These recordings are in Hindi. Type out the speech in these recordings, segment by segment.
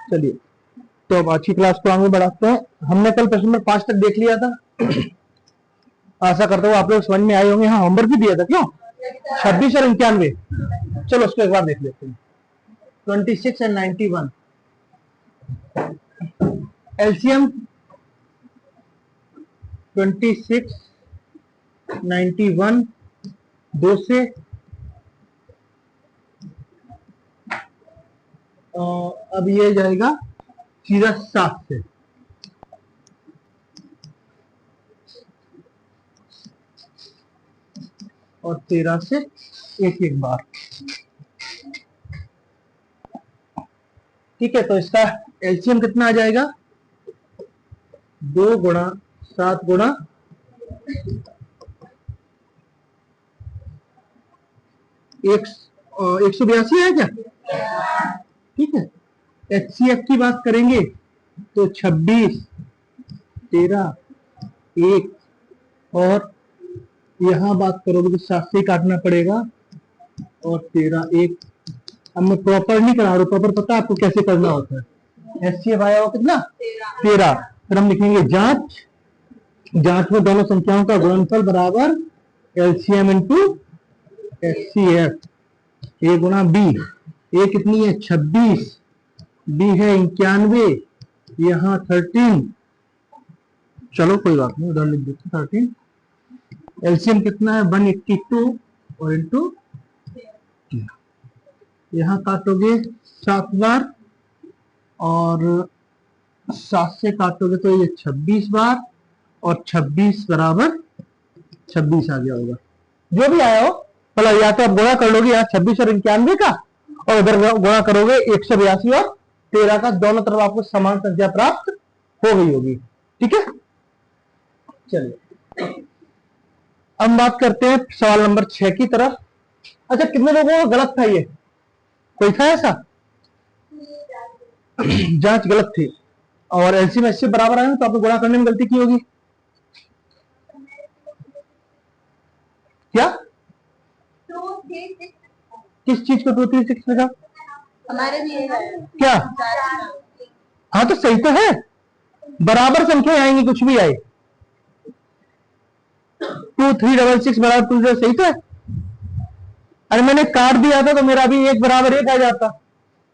चलिए, तो अब आज की क्लास को आगे बढ़ाते हैं। हमने कल प्रश्न नंबर 5 तक देख लिया था। आशा करता हूँ आप लोग समझ में आए होंगे। हाँ, होमवर्क भी दिया था, क्यों 26 और 91। चलो उसको एक बार देख लेते हैं। 26 एंड 91 एलसीएम 26 91 2 से अब ये जाएगा सीधा 7 से। और 13 से एक एक बार। ठीक है, तो इसका एलसीएम कितना आ जाएगा? 2 गुणा 7 गुणा 182 है क्या? ठीक है। एचसीएफ की बात करेंगे तो 26 13 1 और यहां बात करोगे तो 7 से काटना पड़ेगा और 13 1। अब मैं प्रॉपर नहीं करा रहा हूं, प्रॉपर पता है आपको कैसे करना होता है। एचसीएफ आया हुआ कितना? 13। फिर हम लिखेंगे जांच। जांच में दोनों संख्याओं का गुणनफल बराबर एलसीएम इंटू एचसीएफ। ए गुणा बी। ए कितनी है? 26। बी है 91। यहाँ 13। चलो कोई बात नहीं, उधर लिख देते 13। एलसीएम कितना है? 182 और इंटू यहाँ काटोगे 7 बार और 7 से काटोगे तो ये 26 बार और 26 बराबर 26 आ गया होगा। जो भी आया हो, मतलब या तो आप गुणा कर लोगे यहाँ 26 और 91 का, और उधर गुणा करोगे 182 और 13 का। दोनों तरफ आपको समान संख्या प्राप्त हो गई होगी। ठीक है, चलिए अब बात करते हैं सवाल नंबर 6 की तरफ। अच्छा, कितने लोगों को गलत था ये? कोई था ऐसा? जांच गलत थी और एलसीएम एचसीएफ बराबर आए तो आपको गुणा करने में गलती की होगी। क्या? किस चीज को 2 3 6 लगा? हमारे लिए क्या? हाँ तो सही तो है, बराबर संख्या आएंगी कुछ भी आए। 2 3 6 6 बराबर 2 सही तो है। अरे मैंने काट दिया था तो मेरा भी 1 बराबर 1 आ जाता।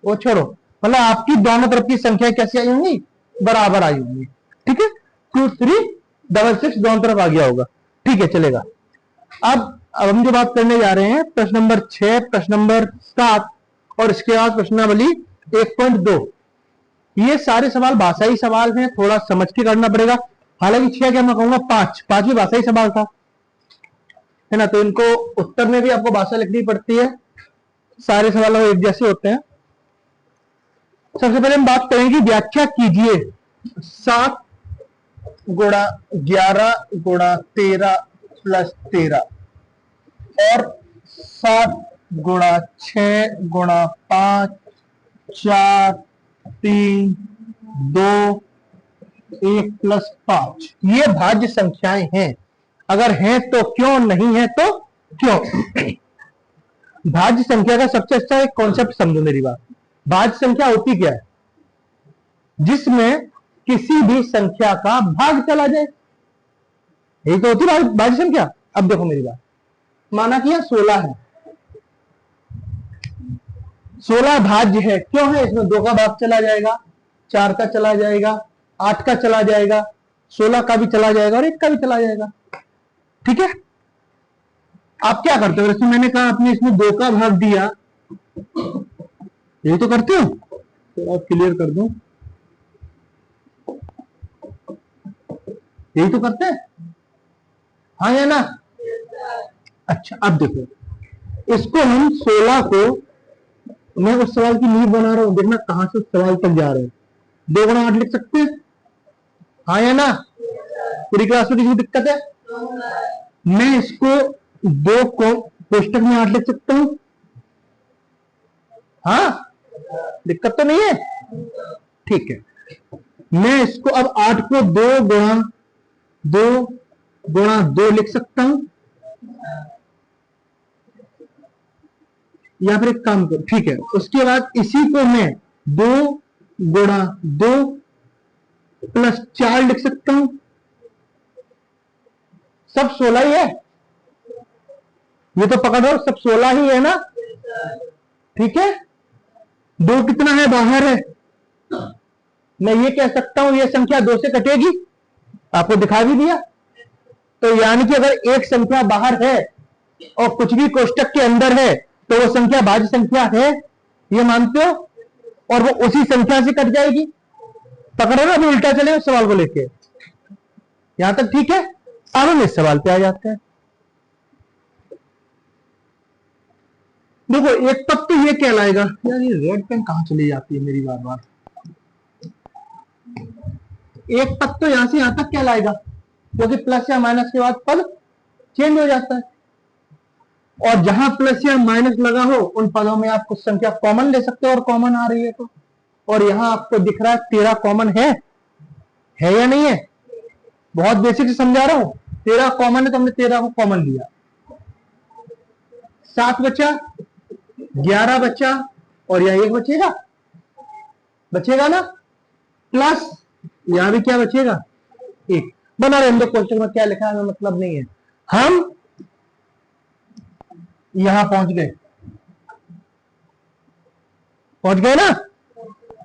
वो छोड़ो, मतलब आपकी दोनों तरफ की संख्या कैसी आई होंगी? बराबर आई होंगी। ठीक है, 2 3 6 6 दोनों तरफ आ गया होगा। ठीक है, चलेगा। अब हम जो बात करने जा रहे हैं प्रश्न नंबर 6, प्रश्न नंबर 7 और इसके बाद प्रश्नावली 1.2। ये सारे सवाल भाषाई सवाल हैं, थोड़ा समझ के करना पड़ेगा। हालांकि 6 क्या मैं कहूंगा 5 भी भाषाई सवाल था, है ना, तो इनको उत्तर में भी आपको भाषा लिखनी पड़ती है। सारे सवाल एक जैसे होते हैं। सबसे पहले हम बात करेंगे, व्याख्या कीजिए 7 गुणा 11 गुणा 13 प्लस 13 और 7 गुणा 6 गुणा 5 4 3 2 1 प्लस 5 ये भाज्य संख्याएं हैं। अगर हैं तो क्यों, नहीं है तो क्यों। भाज्य संख्या का सबसे अच्छा एक कॉन्सेप्ट समझो मेरी बात। भाज्य संख्या होती क्या है? जिसमें किसी भी संख्या का भाग चला जाए, यही तो होती है भाज्य संख्या। अब देखो मेरी बात, माना कि यह 16 है, 16 भाज्य है। क्यों है? इसमें 2 का भाग चला जाएगा, 4 का चला जाएगा, 8 का चला जाएगा, 16 का भी चला जाएगा और 1 का भी चला जाएगा। ठीक है, आप क्या करते हो? जैसे मैंने कहा आपने इसमें 2 का भाग दिया, यही तो करते हो। तो आप क्लियर कर दो, यही तो करते हैं, हाँ या ना? अच्छा, अब देखो, इसको हम 16 को, मैं उस सवाल की नींव बना रहा हूं, देखना कहां से सवाल तक जा रहे हैं। 2 गुणा 8 लिख सकते हैं, हाँ या ना? पूरी क्लास में किसी दिक्कत है? मैं इसको 2 को कोष्टक में 8 लिख सकता हूं, हाँ, दिक्कत तो नहीं है। ठीक है, मैं इसको अब 8 को 2 गुणा 2 लिख सकता हूं, या फिर एक काम करो, ठीक है, उसके बाद इसी को मैं 2 गुणा 2 प्लस 4 लिख सकता हूं। सब 16 ही है, ये तो पकड़ लो, सब 16 ही है ना। ठीक है, 2 कितना है, बाहर है। मैं ये कह सकता हूं ये संख्या 2 से कटेगी, आपको दिखा भी दिया। तो यानी कि अगर एक संख्या बाहर है और कुछ भी कोष्टक के अंदर है तो वो संख्या भाज्य संख्या है, ये मानते हो, और वो उसी संख्या से कट जाएगी। पकड़ो ना, अभी उल्टा चले उस सवाल को लेके। यहां तक ठीक है। अब हम इस सवाल पे आ जाते हैं। देखो एक पद तो ये कहलाएगा, यार ये रेड पेन कहां चली जाती है मेरी बार बार। एक पद तो यहां से यहां तक कहलाएगा, क्योंकि प्लस या माइनस के बाद पद चेंज हो जाता है। और जहां प्लस या माइनस लगा हो उन पदों में आप कुछ संख्या कॉमन ले सकते हो, और कॉमन आ रही है तो। और यहां आपको दिख रहा है 13 कॉमन है या नहीं है। बहुत बेसिक से समझा रहा हूं। 13 कॉमन है तो हमने 13 को कॉमन लिया। 7 बचा, 11 बचा, और यहां 1 बचेगा ना, प्लस यहां भी क्या बचेगा, 1। बना रहे हम लोग क्वेश्चन में क्या लिखा है हमें मतलब नहीं है। हम यहां पहुंच गए ना,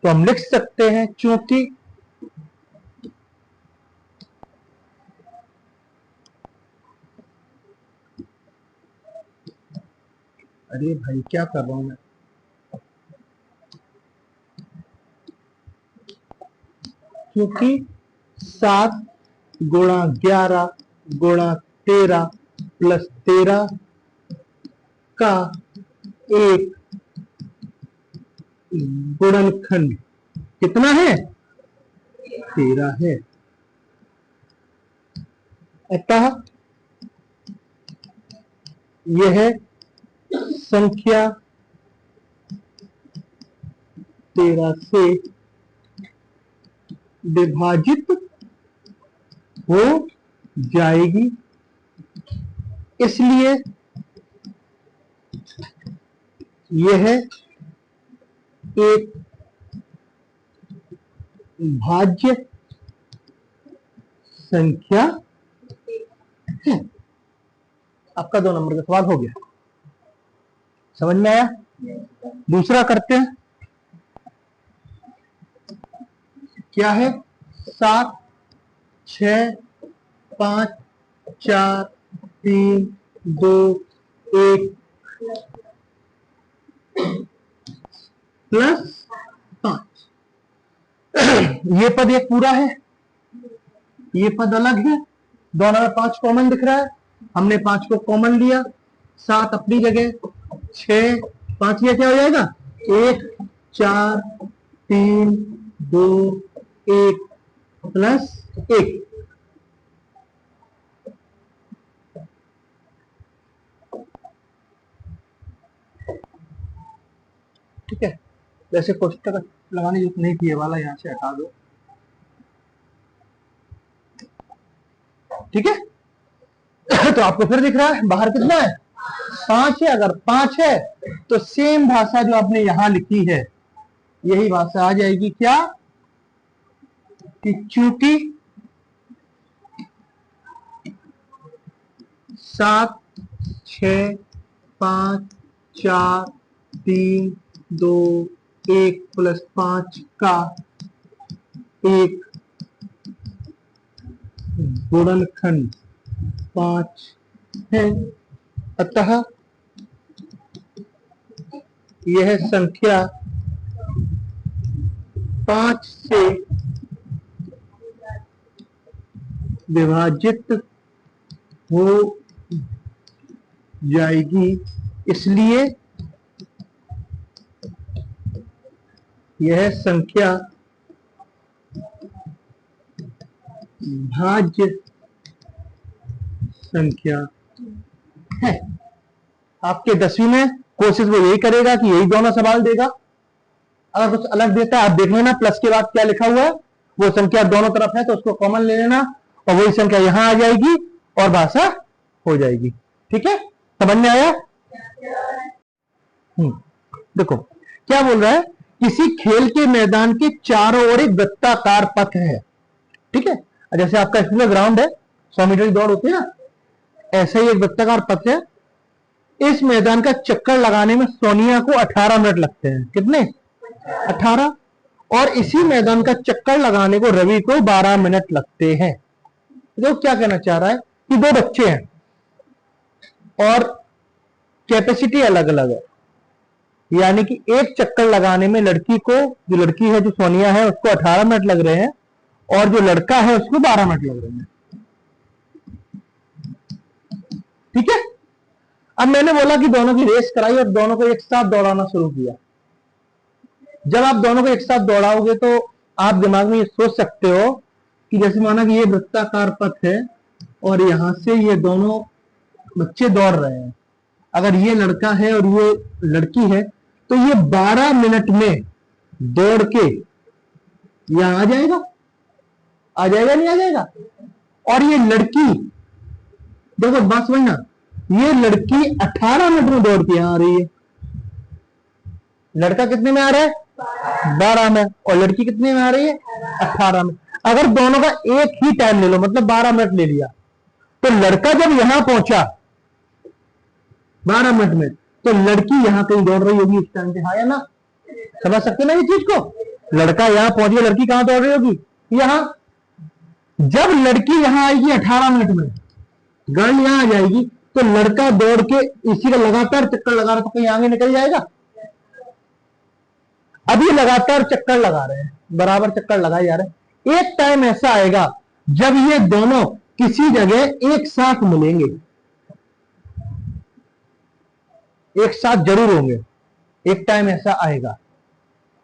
तो हम लिख सकते हैं चूंकि अरे भाई क्या कर रहा हूं मैं, क्योंकि 7 गुणा 11 गुणा 13 प्लस 13 का एक गुणनखंड कितना है, 13 है। अतः यह संख्या 13 से विभाजित हो जाएगी, इसलिए यह एक भाज्य संख्या है। आपका 2 नंबर का सवाल हो गया, समझ में आया। दूसरा करते हैं, क्या है, 7 6 5 4 3 2 1 प्लस 5। ये पद एक पूरा है, ये पद अलग है, दोनों में 5 कॉमन दिख रहा है, हमने 5 को कॉमन लिया। 7 अपनी जगह, 6 5 ये क्या हो जाएगा, 1 4 3 2 1 प्लस 1। ठीक है, वैसे कोष्टक लगाने की नहीं थी, वाला यहां से हटा दो। ठीक है, तो आपको फिर दिख रहा है बाहर कितना है, 5 है। अगर 5 है तो सेम भाषा जो आपने यहां लिखी है यही भाषा आ जाएगी, क्या, कि चूंकि 7 6 5 4 3 2 1 प्लस 5 का एक गुणनखंड 5 है, अतः यह संख्या 5 से विभाजित हो जाएगी, इसलिए यह संख्या भाज्य संख्या है। आपके 10वीं में कोशिश वो यही करेगा कि यही दोनों सवाल देगा। अगर कुछ अलग देता है आप देख लेना, प्लस के बाद क्या लिखा हुआ है, वो संख्या दोनों तरफ है तो उसको कॉमन ले लेना, और वही संख्या यहां आ जाएगी और भाषा हो जाएगी। ठीक है, समझ में आया। देखो क्या बोल रहा है किसी खेल के मैदान के चारों ओर एक वृत्ताकार पथ है, ठीक है। जैसे आपका स्कूल ग्राउंड है, 100 मीटर की दौड़ होती है ना, ऐसे ही एक वृत्ताकार पथ है। इस मैदान का चक्कर लगाने में सोनिया को 18 मिनट लगते हैं। कितने? 18। और इसी मैदान का चक्कर लगाने को रवि को 12 मिनट लगते हैं। तो क्या कहना चाह रहा है कि दो बच्चे हैं और कैपेसिटी अलग अलग है, यानी कि एक चक्कर लगाने में लड़की को, जो लड़की है जो सोनिया है, उसको 18 मिनट लग रहे हैं और जो लड़का है उसको 12 मिनट लग रहे हैं, ठीक है। अब मैंने बोला कि दोनों की रेस कराई और दोनों को एक साथ दौड़ाना शुरू किया। जब आप दोनों को एक साथ दौड़ाओगे तो आप दिमाग में ये सोच सकते हो कि जैसे माना कि ये वृत्ताकार पथ है और यहां से ये दोनों बच्चे दौड़ रहे हैं। अगर ये लड़का है और ये लड़की है तो ये 12 मिनट में दौड़ के यहां आ जाएगा, नहीं आ जाएगा। और ये लड़की, देखो बात समझना, ये लड़की 18 मिनट में दौड़ के यहां आ रही है। लड़का कितने में आ रहा है? 12 में। और लड़की कितने में आ रही है? 18 में। अगर दोनों का एक ही टाइम ले लो, मतलब 12 मिनट ले लिया, तो लड़का जब यहां पहुंचा 12 मिनट में, तो लड़की यहां कहीं दौड़ रही होगी इस टाइम पे, हाँ या ना? समझ सकते ना ये चीज को? लड़का यहां पहुंच गया, लड़की कहां दौड़ रही होगी? यहां। जब लड़की यहां आएगी 18 मिनट में, गर्ल यहां आ जाएगी, तो लड़का दौड़ के इसी का लगातार चक्कर लगा रहा, तो कहीं आगे निकल जाएगा? अब ये लगातार चक्कर लगा रहे हैं, बराबर चक्कर लगाए जा रहे हैं। एक टाइम ऐसा आएगा जब ये दोनों किसी जगह एक साथ मिलेंगे, एक साथ जरूर होंगे। एक टाइम ऐसा आएगा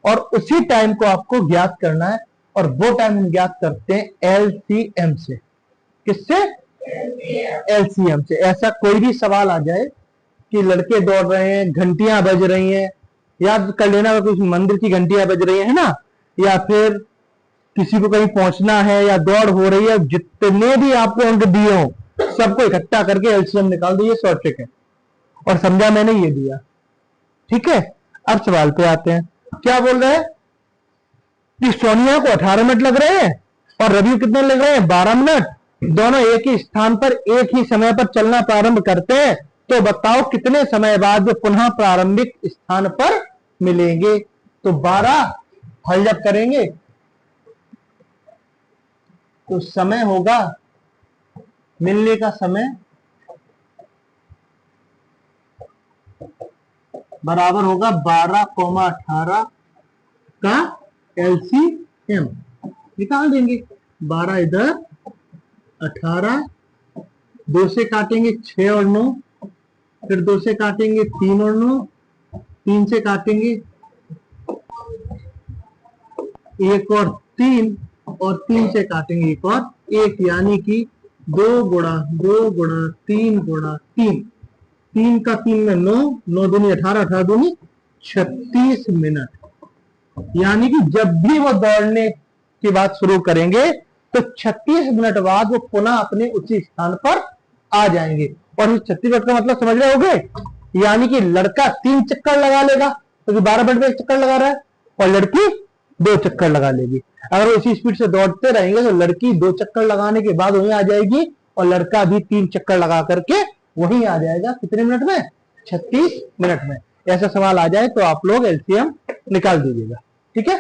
और उसी टाइम को आपको ज्ञात करना है, और वो टाइम हम ज्ञात करते हैं एलसीएम से। किससे? एलसीएम से। ऐसा कोई भी सवाल आ जाए कि लड़के दौड़ रहे हैं, घंटियां बज रही हैं, याद कर लेना, कुछ मंदिर की घंटियां बज रही है ना, या फिर किसी को कहीं पहुंचना है या दौड़ हो रही है, जितने भी आपको अंक दिए हो सबको इकट्ठा करके एलसीएम निकाल दो। ये शॉर्ट ट्रिक है और समझा मैंने ये दिया, ठीक है। अब सवाल पे आते हैं। क्या बोल रहे हैं कि सोनिया को 18 मिनट लग रहे हैं और रवि को कितने लग रहे हैं? 12 मिनट। दोनों एक ही स्थान पर एक ही समय पर चलना प्रारंभ करते हैं, तो बताओ कितने समय बाद वे पुनः प्रारंभिक स्थान पर मिलेंगे? तो 12 हल जब करेंगे तो समय होगा, मिलने का समय बराबर होगा 12,18 का एलसीएम। निकाल देंगे। 12 इधर, 18, 2 से काटेंगे 6 और 9, फिर 2 से काटेंगे 3 और 9, 3 से काटेंगे 1 और 3, और 3 से काटेंगे 1 और 1, यानी कि 2 गुणा 2 गुणा 3 गुणा 3, 3 का 3 में 9, 9 दूनी 18, 18 दूनी 36 मिनट। यानी कि जब भी वो दौड़ने की बात शुरू करेंगे तो 36 मिनट बाद वो पुनः अपने उसी स्थान पर आ जाएंगे। और इस 36 मिनट का मतलब समझ रहे होगे, यानी कि लड़का 3 चक्कर लगा लेगा, क्योंकि 12 मिनट में 1 चक्कर लगा रहा है, और लड़की 2 चक्कर लगा लेगी। अगर वो इसी स्पीड से दौड़ते रहेंगे तो लड़की 2 चक्कर लगाने के बाद वहीं आ जाएगी, और लड़का भी 3 चक्कर लगा करके वहीं आ जाएगा। कितने मिनट में? 36 मिनट में। ऐसा सवाल आ जाए तो आप लोग एलसीएम निकाल दीजिएगा, ठीक है।